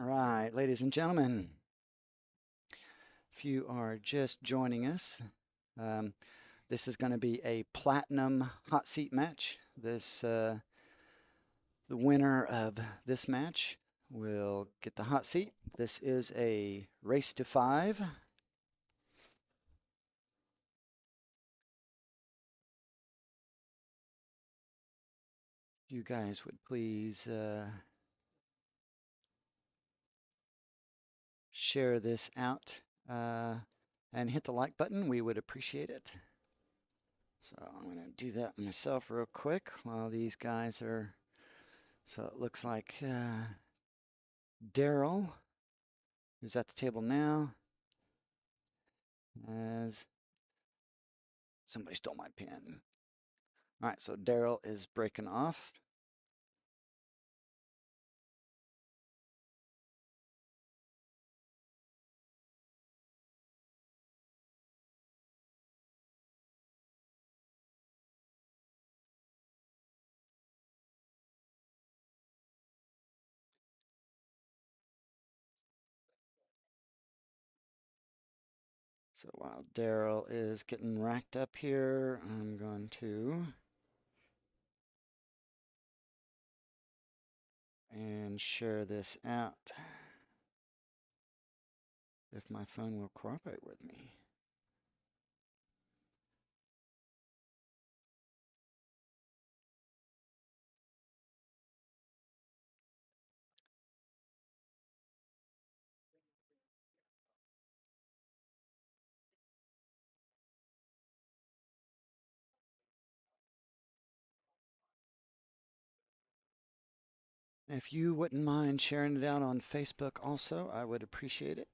All right, ladies and gentlemen, if you are just joining us, um, this is going to be a platinum hot seat match. The winner of this match will get the hot seat. This is a race to 5. If you guys would please share this out and hit the like button, we would appreciate it. So I'm going to do that myself real quick while these guys are. So it looks like Daryl, who's at the table now, as somebody stole my pen. All right, so Daryl is breaking off. So while Daryl is getting racked up here, I'm going to and share this out if my phone will cooperate with me. If you wouldn't mind sharing it out on Facebook also, I would appreciate it.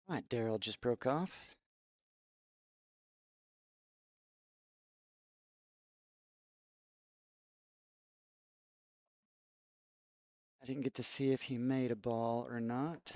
All right, Daryl just broke off. I didn't get to see if he made a ball or not.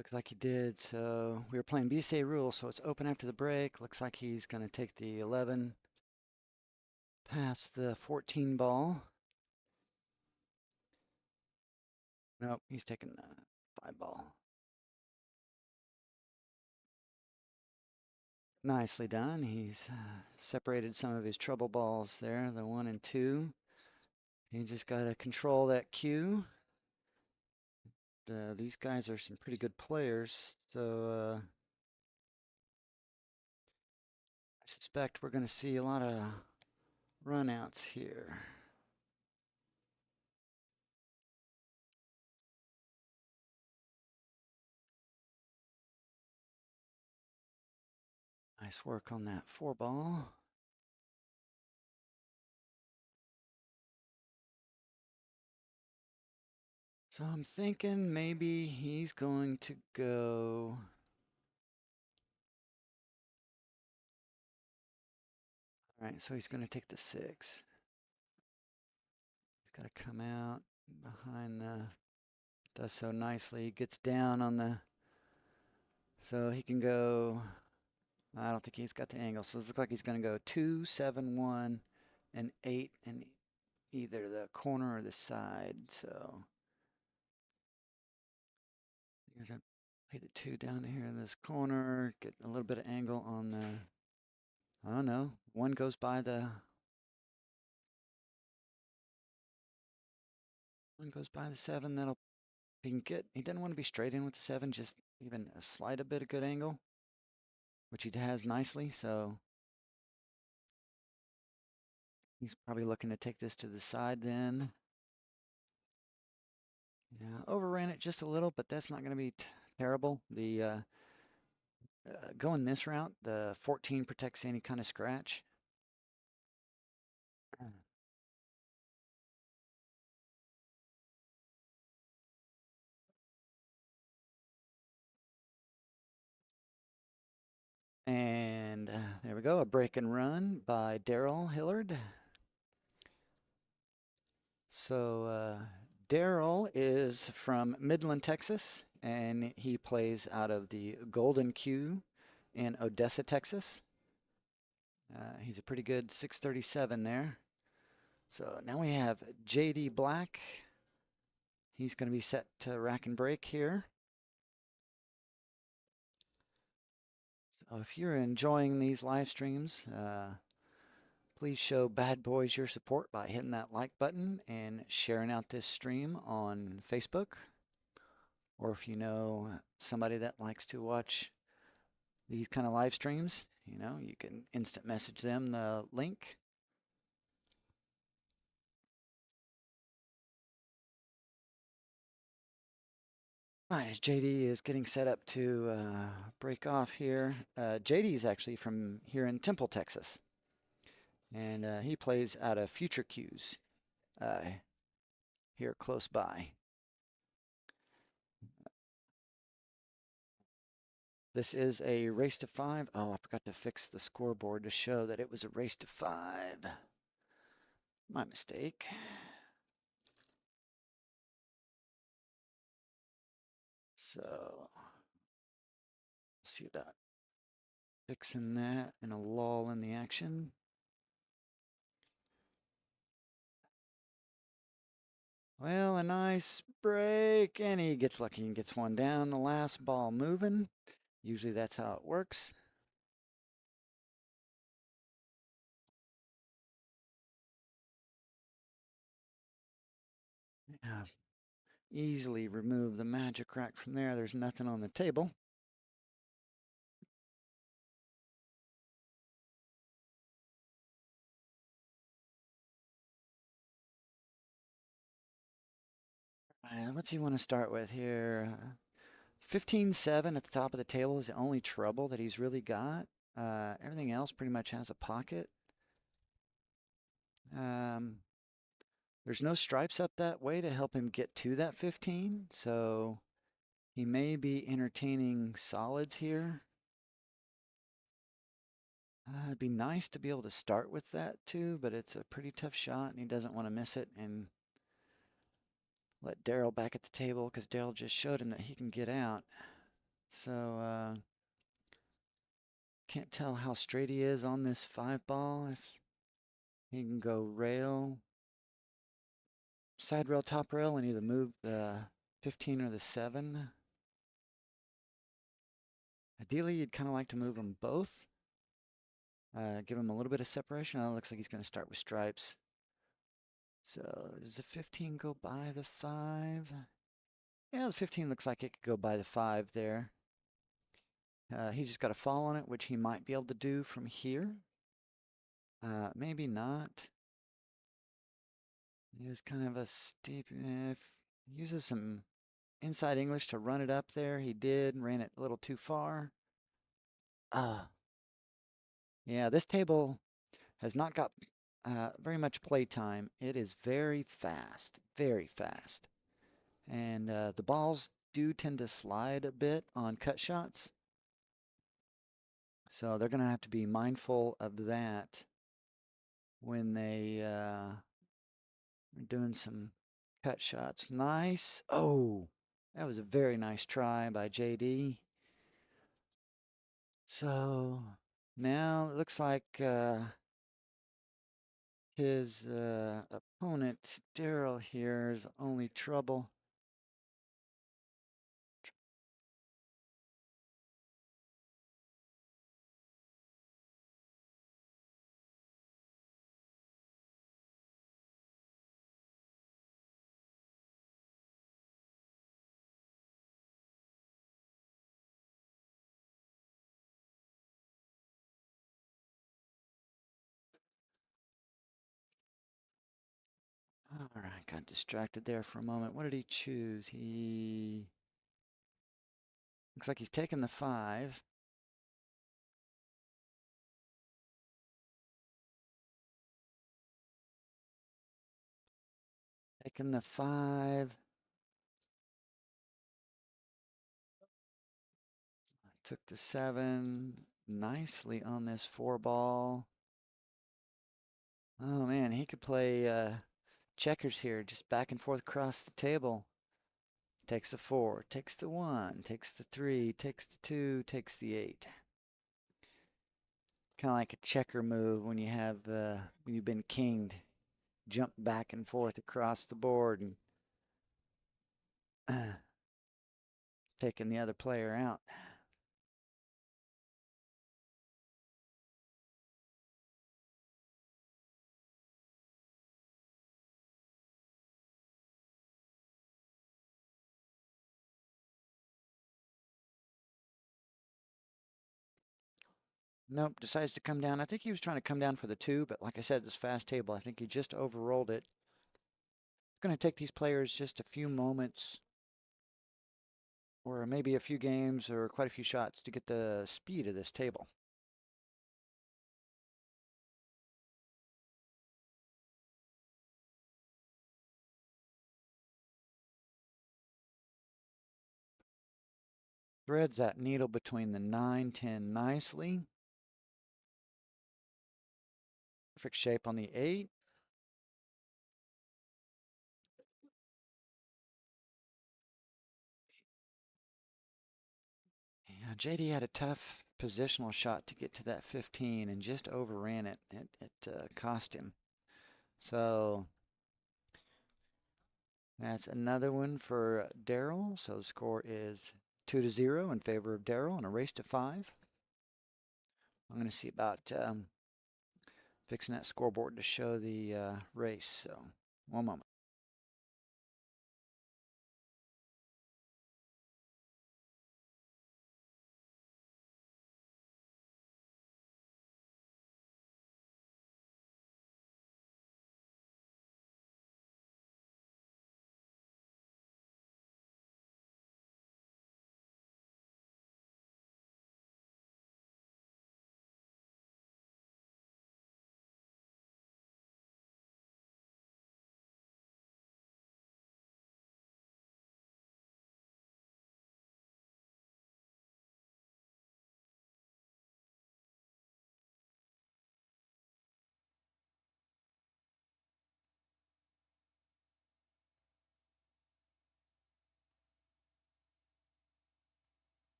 Looks like he did. So we were playing BCA rules, so it's open after the break. Looks like he's going to take the 11 past the 14 ball. Nope, he's taking the 5 ball. Nicely done. He's separated some of his trouble balls there, the 1 and 2. He just got to control that cue. These guys are some pretty good players, so I suspect we're going to see a lot of runouts here. Nice work on that 4 ball. So I'm thinking maybe he's going to go. All right, so he's going to take the 6. He's got to come out behind the. Does so nicely. Gets down on the. So he can go. I don't think he's got the angle. So it looks like he's going to go 2, 7, 1, and 8, and either the corner or the side. So you're going to play the 2 down here in this corner. Get a little bit of angle on the. I don't know. 1 goes by the. 1 goes by the 7. That'll. He can get. He doesn't want to be straight in with the 7. Just even a slight bit of good angle, which he has nicely. So he's probably looking to take this to the side then. Yeah, overran it just a little, but that's not going to be terrible. The going this route, the 14 protects any kind of scratch. And there we go, a break and run by Daryl Hillard. So Daryl is from Midland, Texas, and he plays out of the Golden Q in Odessa, Texas. He's a pretty good 637 there. So now we have JD Black. He's going to be set to rack and break here. So if you're enjoying these live streams, please show Bad Boys your support by hitting that like button and sharing out this stream on Facebook. Or if you know somebody that likes to watch these kind of live streams, you can instant message them the link. All right, as JD is getting set up to break off here. JD is actually from here in Temple, Texas. And he plays out of Future Qs here close by. This is a race to 5. Oh, I forgot to fix the scoreboard to show that it was a race to 5. My mistake. So, see about fixing that and a lull in the action. Well, a nice break, and he gets lucky and gets one down. The last ball moving. Usually that's how it works. Yeah, easily remove the magic rack from there. There's nothing on the table. What's he want to start with here? 15-7 at the top of the table is the only trouble that he's really got. Everything else pretty much has a pocket. There's no stripes up that way to help him get to that 15, so he may be entertaining solids here. It'd be nice to be able to start with that too, but it's a pretty tough shot, and he doesn't want to miss it and let Daryl back at the table because Daryl just showed him that he can get out. So can't tell how straight he is on this 5 ball. If he can go rail, side rail, top rail, and either move the 15 or the 7. Ideally, you'd kind of like to move them both. Give him a little bit of separation. Oh, it looks like he's going to start with stripes. So does the 15 go by the 5? Yeah, the 15 looks like it could go by the 5 there. He's just got to fall on it, which he might be able to do from here. Maybe not. It's kind of a steep. If uses some inside English to run it up there, he did. Ran it a little too far. Yeah, this table has not got very much play time. It is very fast, very fast. And the balls do tend to slide a bit on cut shots. So they're going to have to be mindful of that when they are doing some cut shots. Nice. Oh, that was a very nice try by JD. So now it looks like his opponent, Daryl, here is only trouble. All right, got distracted there for a moment. What did he choose? He Looks like he's taking the 5. Taking the 5. Took the 7. Nicely on this 4 ball. Oh man, he could play checkers here, just back and forth across the table. Takes the 4, takes the 1, takes the 3, takes the 2, takes the 8. Kind of like a checker move when you have when you've been kinged. Jump back and forth across the board and taking the other player out. Nope, decides to come down. I think he was trying to come down for the 2, but like I said, this fast table, I think he just overrolled it. It's going to take these players just a few moments or maybe a few games or quite a few shots to get the speed of this table. Threads that needle between the 9, 10 nicely. Perfect shape on the 8. Yeah, JD had a tough positional shot to get to that 15 and just overran it. It cost him. So that's another one for Daryl. So the score is 2-0 in favor of Daryl and a race to 5. I'm going to see about fixing that scoreboard to show the race. So one moment.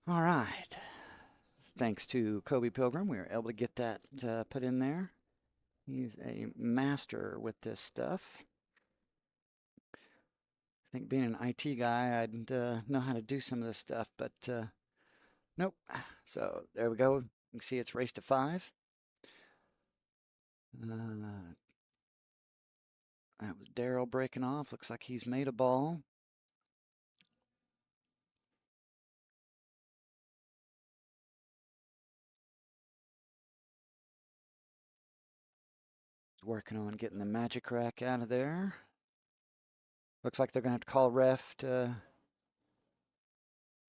All right. Thanks to Kobe Pilgrim, we were able to get that put in there. He's a master with this stuff. I think being an IT guy, I'd know how to do some of this stuff, but nope. So there we go. You can see it's race to 5. That was Daryl breaking off. Looks like he's made a ball. He's working on getting the magic rack out of there. Looks like they're going to have to call ref to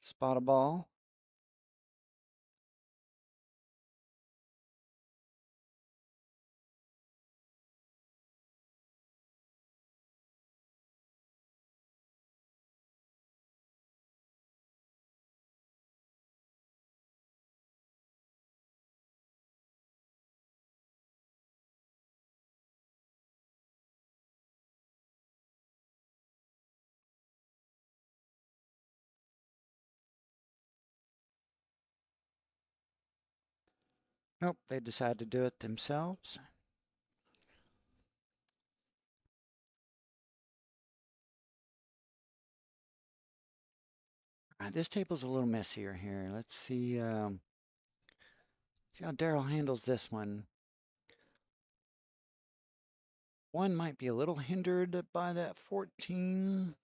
spot a ball. Nope, they decided to do it themselves. All right, this table's a little messier here. Let's see how Daryl handles this one. One might be a little hindered by that 14.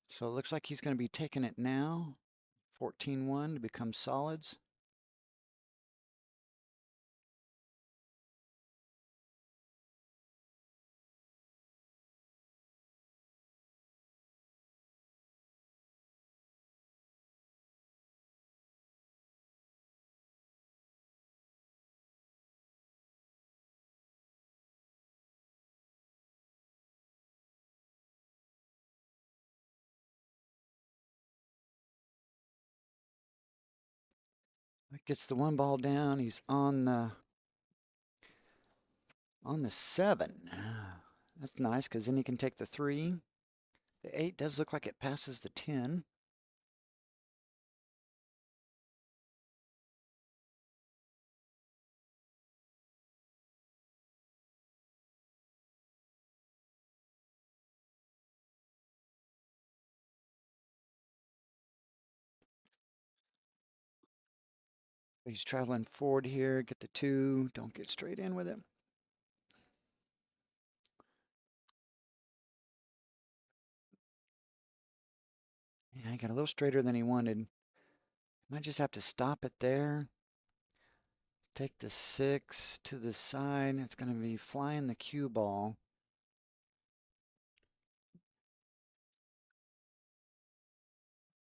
So it looks like he's going to be taking it now. 14-1 to become solids. That gets the one ball down. He's on the 7. That's nice because then he can take the 3. The 8 does look like it passes the 10. He's traveling forward here. Get the 2. Don't get straight in with him. Yeah, he got a little straighter than he wanted. Might just have to stop it there. Take the 6 to the side. It's going to be flying the cue ball.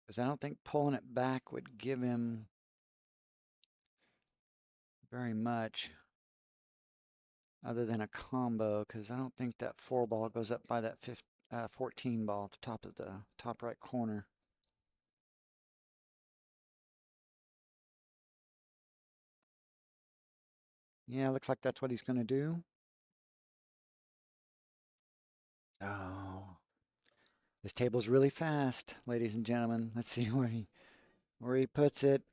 Because I don't think pulling it back would give him very much other than a combo. Because I don't think that 4 ball goes up by that 14 ball at the top of the top right corner. Yeah, looks like that's what he's going to do. Oh, this table's really fast, ladies and gentlemen. Let's see where he puts it.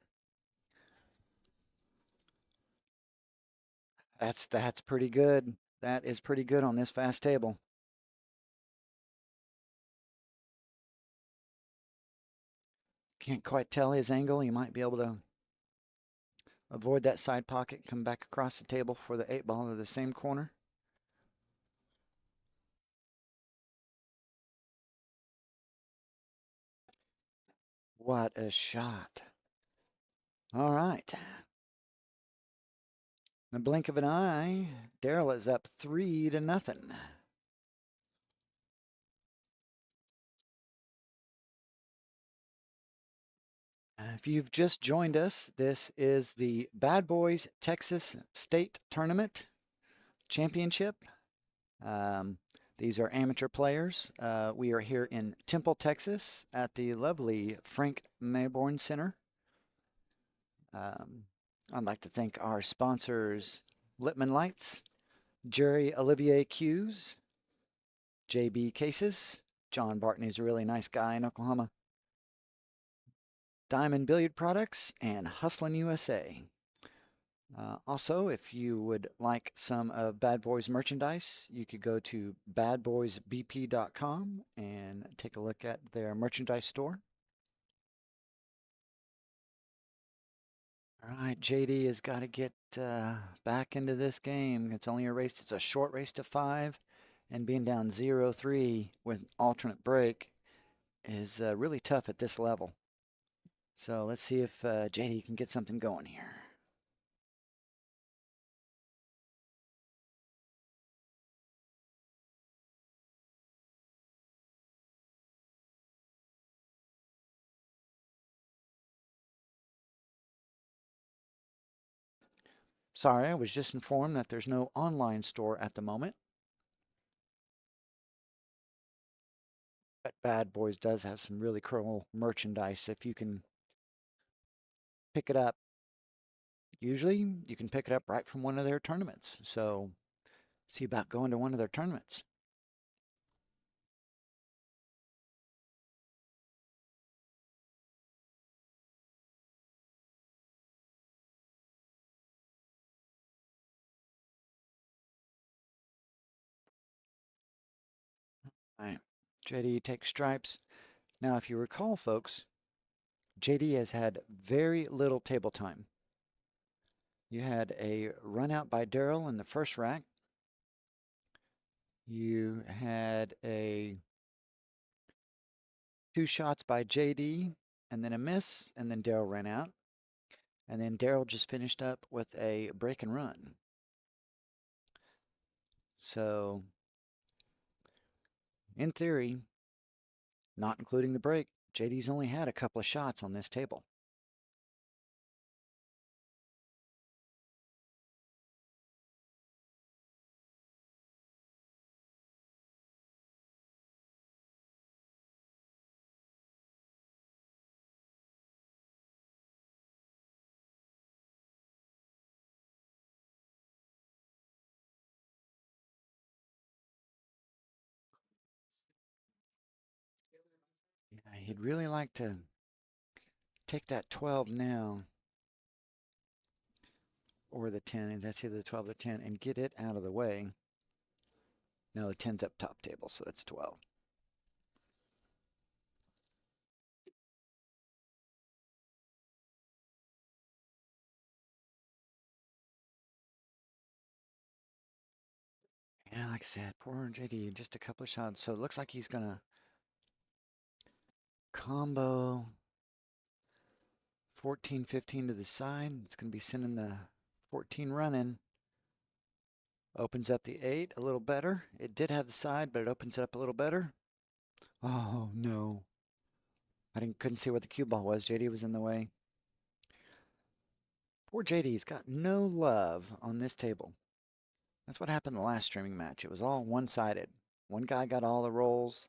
That's pretty good. That is pretty good on this fast table. Can't quite tell his angle. He might be able to avoid that side pocket, come back across the table for the 8 ball to the same corner. What a shot. All right. In the blink of an eye, Daryl is up 3-0. If you've just joined us, this is the Bad Boys Texas State Tournament Championship. These are amateur players. We are here in Temple, Texas at the lovely Frank Mayborn Center. I'd like to thank our sponsors, Littman Lights, Jerry Olivier Hughes, JB Cases. John Barton is a really nice guy in Oklahoma. Diamond Billiard Products and Hustlin' USA. Also, if you would like some of Bad Boys merchandise, you could go to badboysbp.com and take a look at their merchandise store. All right, JD has got to get back into this game. It's only a race. It's a short race to 5, and being down 0-3 with alternate break is really tough at this level. So let's see if JD can get something going here. Sorry, I was just informed that there's no online store at the moment. But Bad Boys does have some really cool merchandise if you can pick it up. Usually, you can pick it up right from one of their tournaments. So, see about going to one of their tournaments. All right. JD takes stripes. Now, if you recall, folks, JD has had very little table time. You had a run out by Darrell in the first rack. You had a 2 shots by JD, and then a miss, and then Darrell ran out. And then Darrell just finished up with a break and run. So, in theory, not including the break, JD's only had a couple of shots on this table. Yeah, he'd really like to take that 12 now, or the 10, and that's either the 12 or 10, and get it out of the way. No, the 10's up top table, so that's 12. Yeah, like I said, poor JD, just a couple of shots. So it looks like he's going to combo 14, 15 to the side. It's going to be sending the 14 running. Opens up the 8 a little better. It did have the side, but it opens it up a little better. Oh, no. Couldn't see what the cue ball was. JD was in the way. Poor JD's got no love on this table. That's what happened in the last streaming match. It was all one-sided. One guy got all the rolls,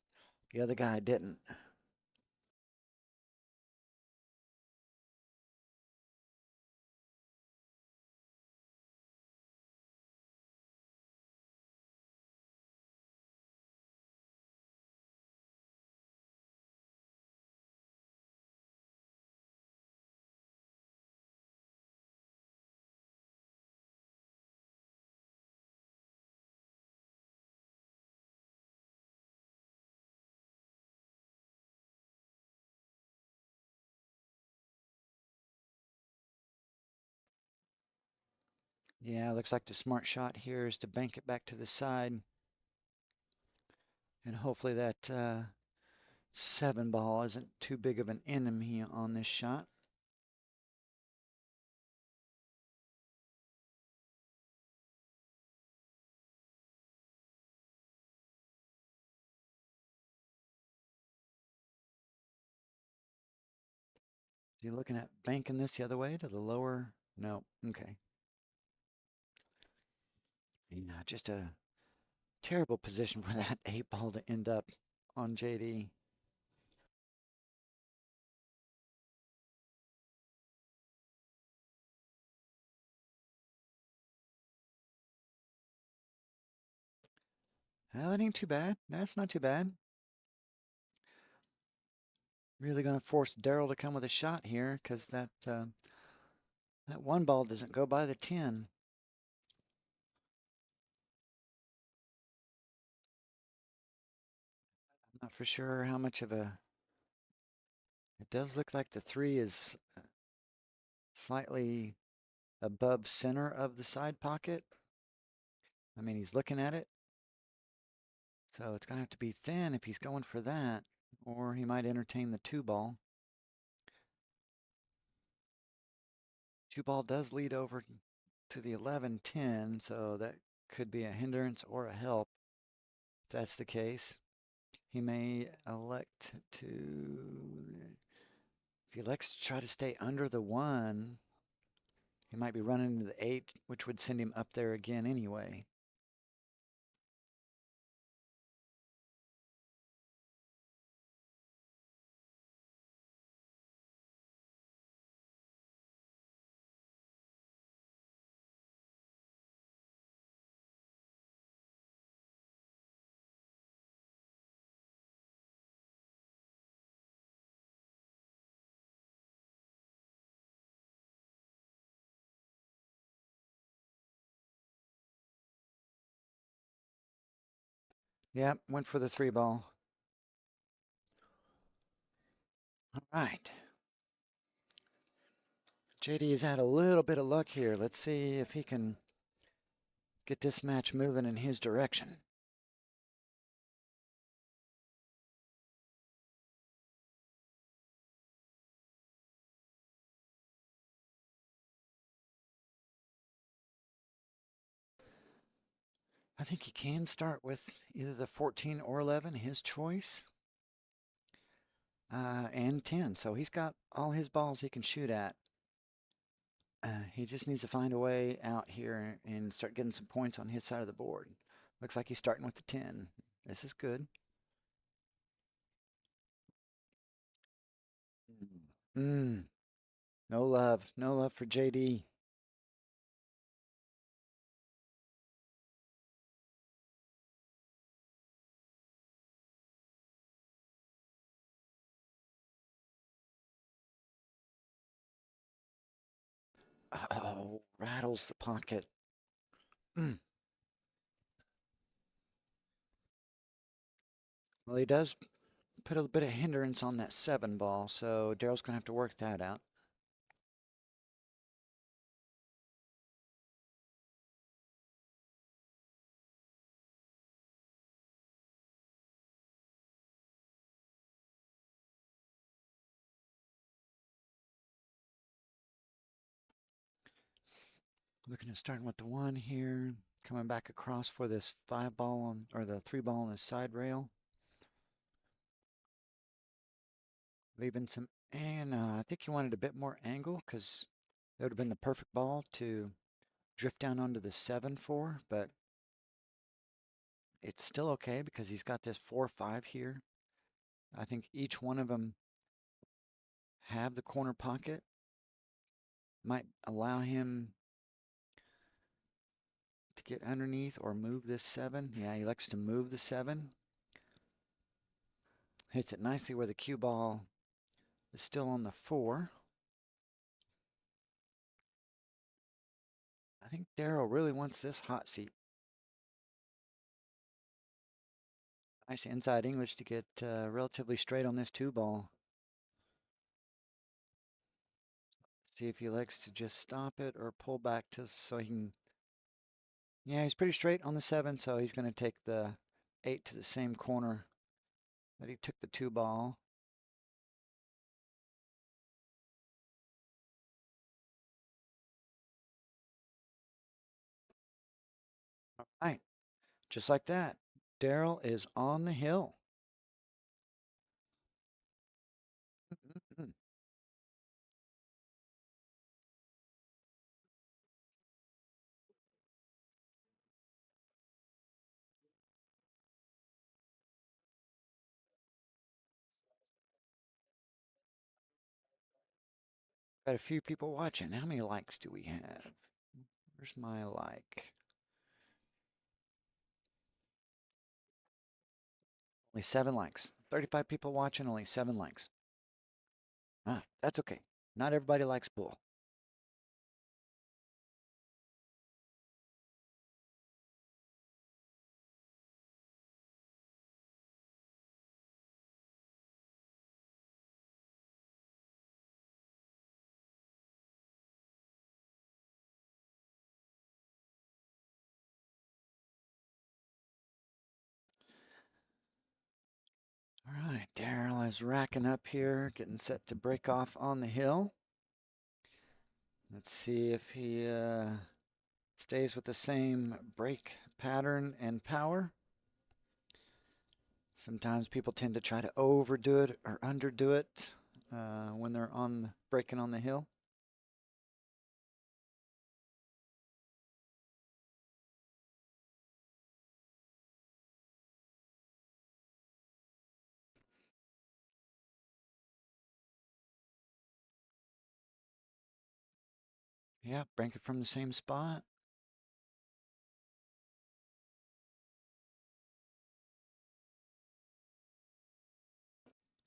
the other guy didn't. Yeah, looks like the smart shot here is to bank it back to the side. And hopefully that 7 ball isn't too big of an enemy on this shot. Is he looking at banking this the other way to the lower? No. Okay. Yeah, just a terrible position for that 8 ball to end up on JD. Well, that ain't too bad. That's not too bad. Really going to force Darrell to come with a shot here because that 1 ball doesn't go by the 10. I'm not for sure how much of a. It does look like the 3 is slightly above center of the side pocket. I mean, he's looking at it. So it's going to have to be thin if he's going for that, or he might entertain the 2 ball. 2 ball does lead over to the 11-10, so that could be a hindrance or a help. If that's the case, he may elect to. If he elects to try to stay under the 1, he might be running into the 8, which would send him up there again anyway. Yep, went for the 3 ball. All right. JD has had a little bit of luck here. Let's see if he can get this match moving in his direction. I think he can start with either the 14 or 11, his choice, and 10. So he's got all his balls he can shoot at. He just needs to find a way out here and start getting some points on his side of the board. Looks like he's starting with the 10. This is good. Mm, no love. No love for JD. Oh, rattles the pocket. Mm. Well, he does put a bit of hindrance on that 7 ball, so Daryl's going to have to work that out. Looking at starting with the 1 here, coming back across for this 5 ball on, or the 3 ball on the side rail. Leaving some, and I think he wanted a bit more angle because that would have been the perfect ball to drift down onto the 7 for, but it's still okay because he's got this 4-5 here. I think each one of them have the corner pocket. Might allow him to get underneath or move this 7. Yeah, he likes to move the 7. Hits it nicely where the cue ball is still on the 4. I think Daryl really wants this hot seat. Nice inside English to get relatively straight on this 2 ball. See if he likes to just stop it or pull back to so he can. Yeah, he's pretty straight on the 7, so he's going to take the 8 to the same corner that he took the 2 ball. All right, just like that, Daryl is on the hill. Got a few people watching. How many likes do we have? Where's my like? Only 7 likes. 35 people watching, only 7 likes. Ah, that's okay. Not everybody likes pool. All right, Daryl is racking up here, getting set to break off on the hill. Let's see if he stays with the same break pattern and power. Sometimes people tend to try to overdo it or underdo it when they're on breaking on the hill. Yeah, break it from the same spot.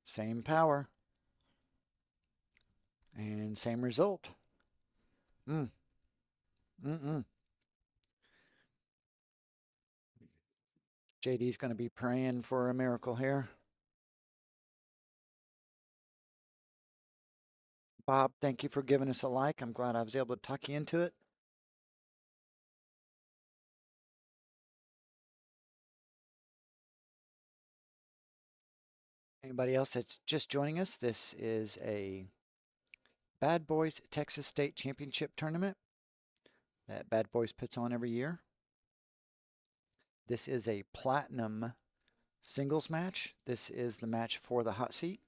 Same power. And same result. Mm. Mm-mm. JD's going to be praying for a miracle here. Bob, thank you for giving us a like. I'm glad I was able to talk you into it. Anybody else that's just joining us, this is a Bad Boys Texas State Championship tournament that Bad Boys puts on every year. This is a platinum singles match. This is the match for the hot seat.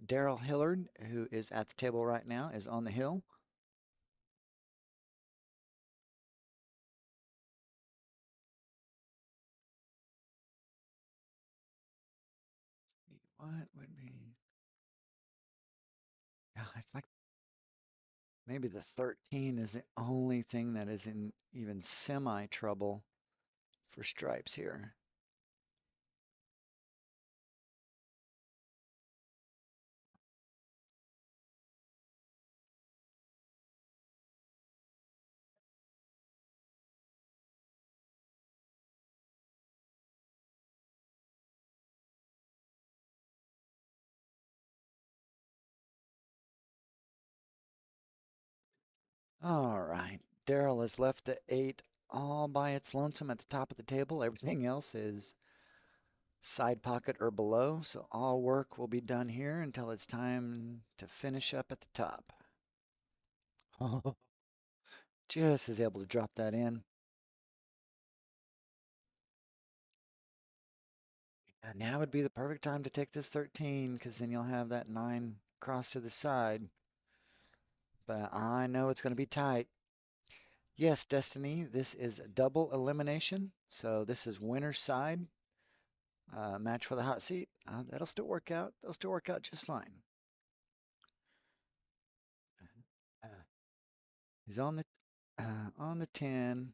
Daryl Hillard, who is at the table right now, is on the hill. What would be? Yeah, it's like maybe the 13 is the only thing that is in even semi trouble for stripes here. All right. Daryl has left the 8 all by its lonesome at the top of the table. Everything else is side pocket or below, so all work will be done here until it's time to finish up at the top. Oh, just is able to drop that in. And now would be the perfect time to take this 13 because then you'll have that 9 cross to the side. But I know it's going to be tight. Yes, Destiny, this is double elimination. So this is winner's side. Match for the hot seat. That'll still work out. That'll still work out just fine. Uh, he's on the 10.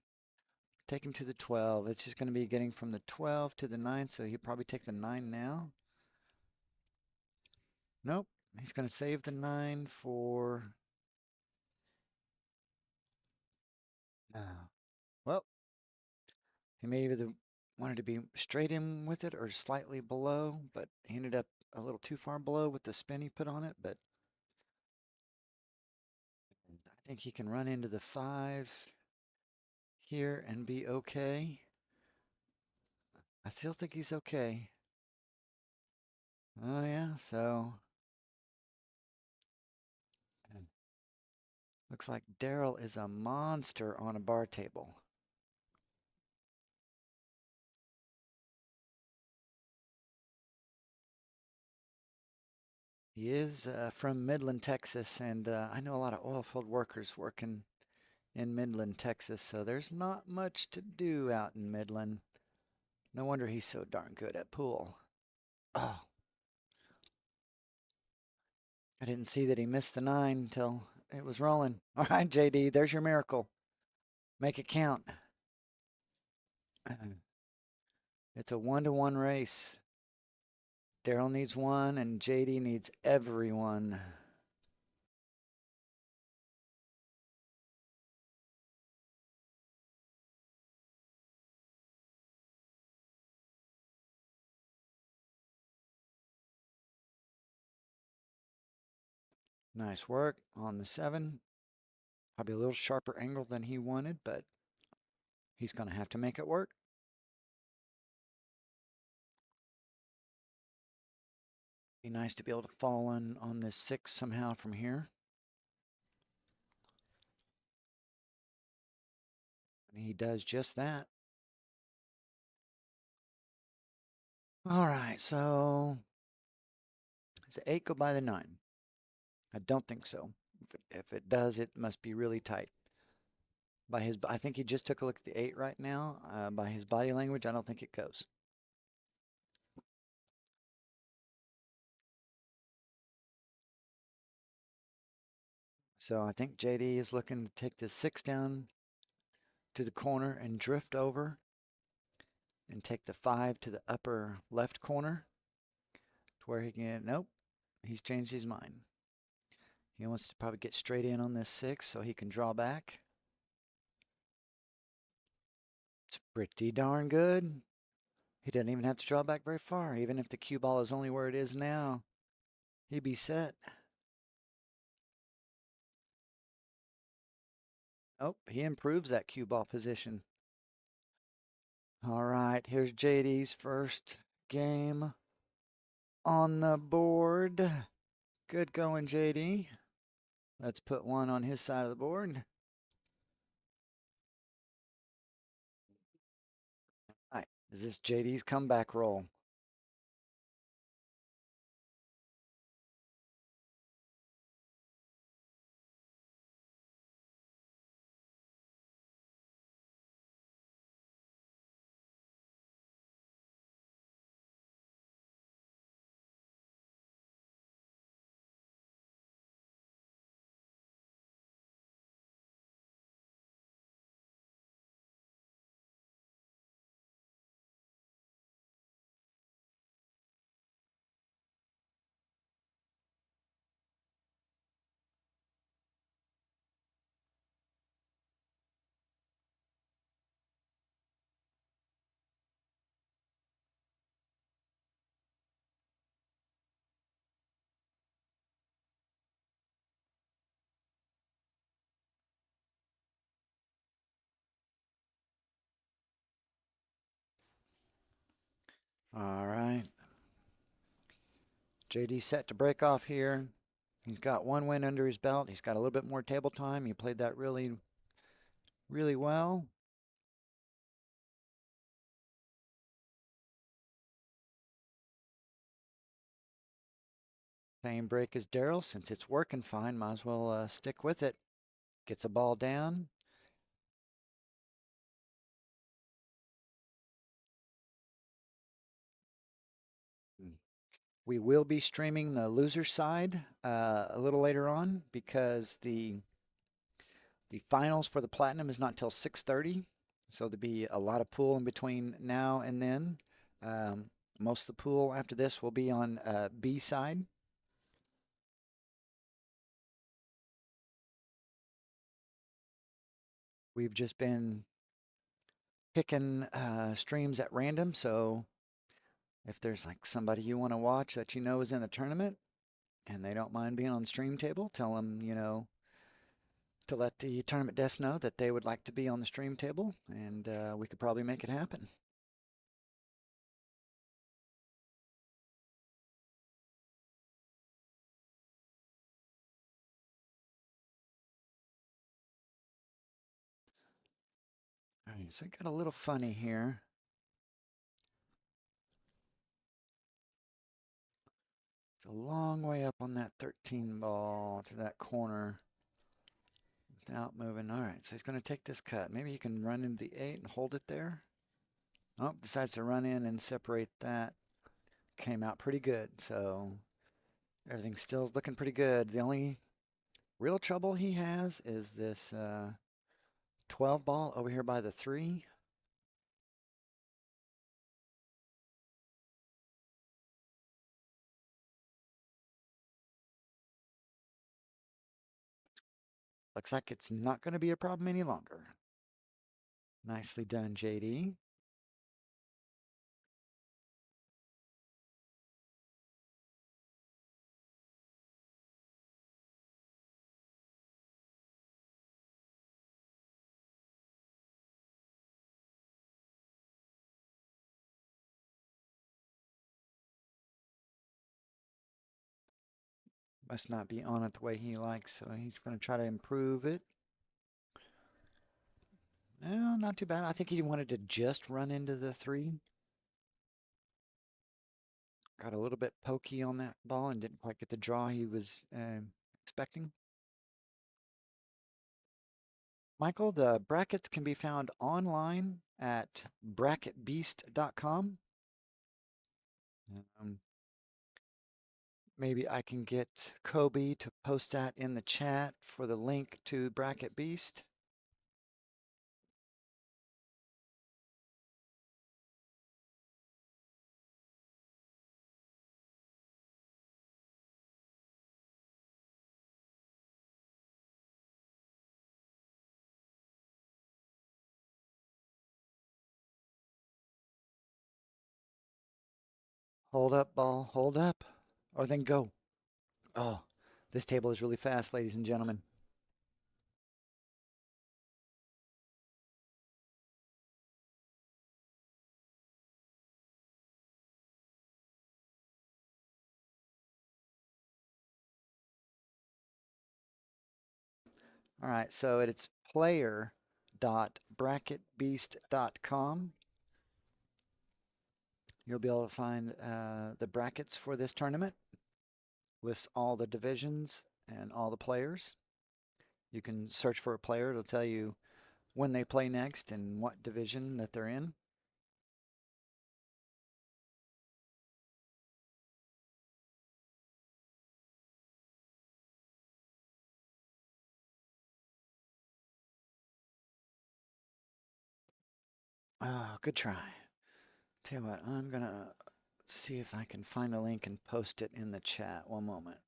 Take him to the 12. It's just going to be getting from the 12 to the 9, so he'll probably take the 9 now. Nope. He's going to save the 9 for... well, he may either wanted to be straight in with it or slightly below, but he ended up a little too far below with the spin he put on it, but I think he can run into the 5 here and be okay. I still think he's okay. Oh, yeah, so looks like Daryl is a monster on a bar table. He is from Midland, Texas, and I know a lot of oil field workers working in Midland, Texas, so there's not much to do out in Midland. No wonder he's so darn good at pool. Oh, I didn't see that he missed the 9 until it was rolling. All right, JD, there's your miracle. Make it count. It's a 1-to-1 race. Daryl needs 1, and JD needs everyone. Nice work on the 7. Probably a little sharper angle than he wanted, but he's going to have to make it work. Be nice to be able to fall in on this 6 somehow from here. And he does just that. All right, so does the 8 go by the 9? I don't think so. If it does, it must be really tight. I think he just took a look at the 8 right now. By his body language, I don't think it goes. So I think JD is looking to take the 6 down to the corner and drift over and take the 5 to the upper left corner to where he can, nope, he's changed his mind. He wants to probably get straight in on this 6 so he can draw back. It's Pretty darn good. He didn't even have to draw back very far. Even if the cue ball is only where it is now, he'd be set. Oh, he improves that cue ball position. All right, here's JD's first game on the board. Good going, JD. Let's put one on his side of the board. All right, is this JD's comeback roll? All right. JD set to break off here. He's got one win under his belt. He's got a little bit more table time. He played that really, really well. Same break as Daryl. Since it's working fine, might as well stick with it. Gets a ball down. We will be streaming the loser side a little later on because the finals for the platinum is not till 6:30, so there'll be a lot of pool in between now and then. Um, Most of the pool after this will be on B side. We've just been picking streams at random, so if there's like somebody you want to watch that you know is in the tournament and they don't mind being on the stream table, tell them, to let the tournament desk know that they would like to be on the stream table, and we could probably make it happen. All right, so it got a little funny here. It's a long way up on that 13 ball to that corner without moving. All right, so he's going to take this cut. Maybe he can run into the 8 and hold it there. Oh, decides to run in and separate that. Came out pretty good, so everything's still looking pretty good. The only real trouble he has is this 12 ball over here by the 3. Looks like it's not going to be a problem any longer. Nicely done, JD. Must not be on it the way he likes, so he's going to try to improve it. No, not too bad. I think he wanted to just run into the 3. Got a little bit pokey on that ball and didn't quite get the draw he was expecting. Michael, the brackets can be found online at bracketbeast.com. Um, Maybe I can get Kobe to post that in the chat for the link to Bracket Beast. Hold up, ball. Hold up. Or then go. Oh, this table is really fast, ladies and gentlemen. All right, so it's player.bracketbeast.com. You'll be able to find the brackets for this tournament, lists all the divisions and all the players. You can search for a player. It'll tell you when they play next and what division that they're in. Oh, good try. Tell you what, I'm going to see if I can find a link and post it in the chat. One moment.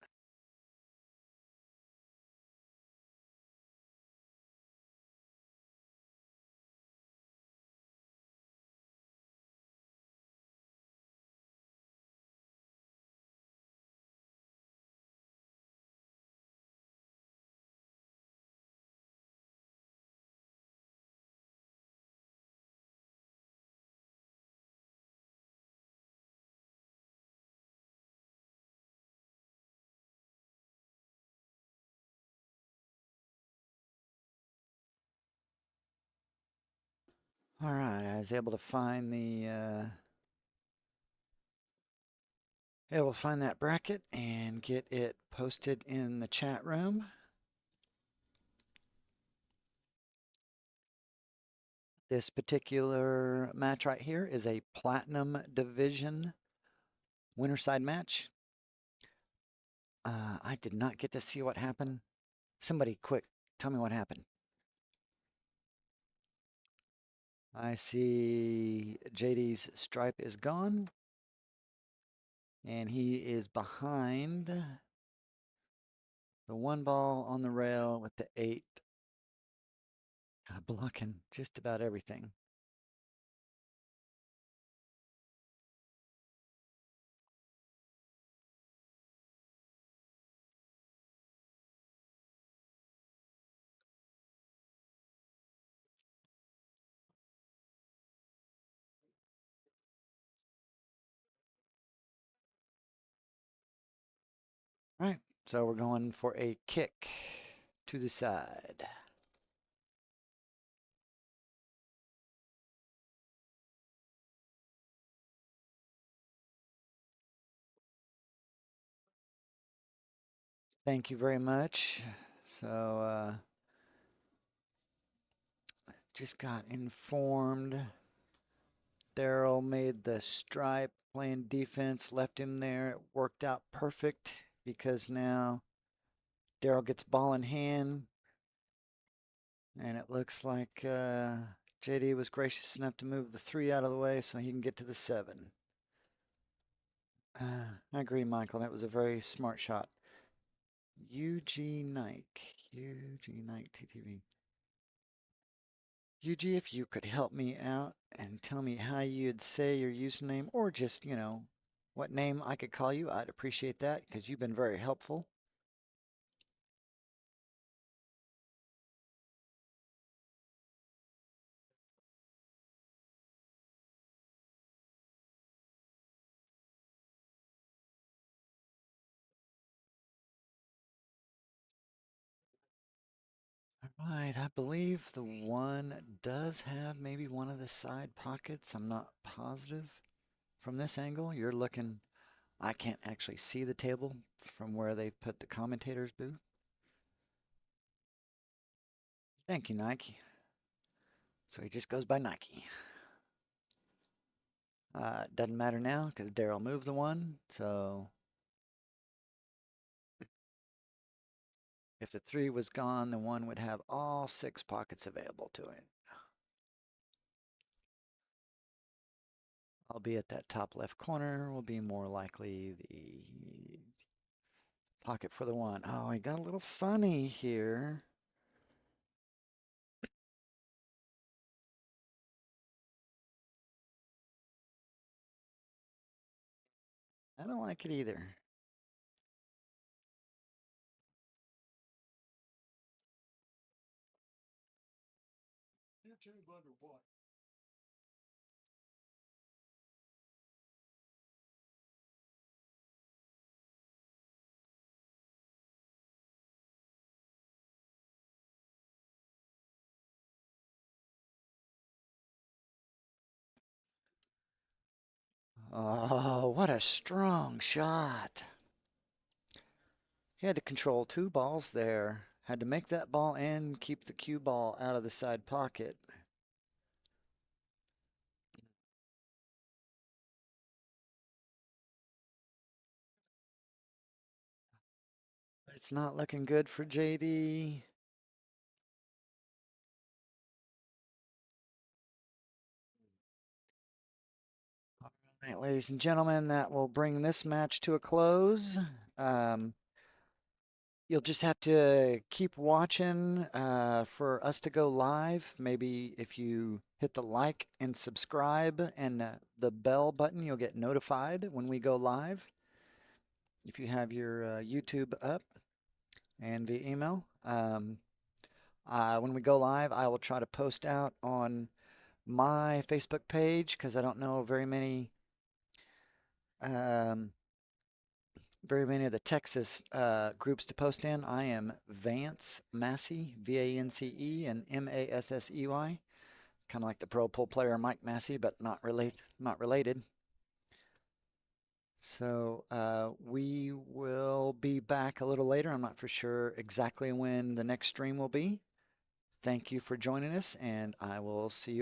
All right, I was able to find able to find that bracket and get it posted in the chat room. This particular match right here is a Platinum Division winner side match. I did not get to see what happened. Somebody quick, tell me what happened. I see JD's stripe is gone. And he is behind the one ball on the rail with the 8. Blocking just about everything. All right, so we're going for a kick to the side. Thank you very much. So, just got informed. Daryl made the stripe playing defense, left him there. It worked out perfect because now Daryl gets ball in hand. And it looks like JD was gracious enough to move the 3 out of the way so he can get to the 7. I agree, Michael. That was a very smart shot. UG Nike. UG Nike TTV. UG, if you could help me out and tell me how you'd say your username or just, what name I could call you, I'd appreciate that because you've been very helpful. All right, I believe the one does have maybe one of the side pockets. I'm not positive. From this angle, you're looking, I can't actually see the table from where they've put the commentator's booth. Thank you, Nike. So he just goes by Nike. Doesn't matter now because Daryl moved the 1. So if the 3 was gone, the 1 would have all 6 pockets available to it. Albeit that top left corner will be more likely the pocket for the 1. Oh, he got a little funny here. I don't like it either. Oh, what a strong shot. He had to control two balls there. Had to make that ball and keep the cue ball out of the side pocket. It's not looking good for JD. All right, ladies and gentlemen, that will bring this match to a close. Um, You'll just have to keep watching for us to go live. Maybe if you hit the like and subscribe and the bell button, you'll get notified when we go live. If you have your YouTube up and via email. When we go live, I will try to post out on my Facebook page because I don't know um, very many of the Texas groups to post in. I am Vance Massey, V-A-N-C-E and M-A-S-S-E-Y, kind of like the pro pool player Mike Massey, but not related. So we will be back a little later. I'm not for sure exactly when the next stream will be. Thank you for joining us, and I will see you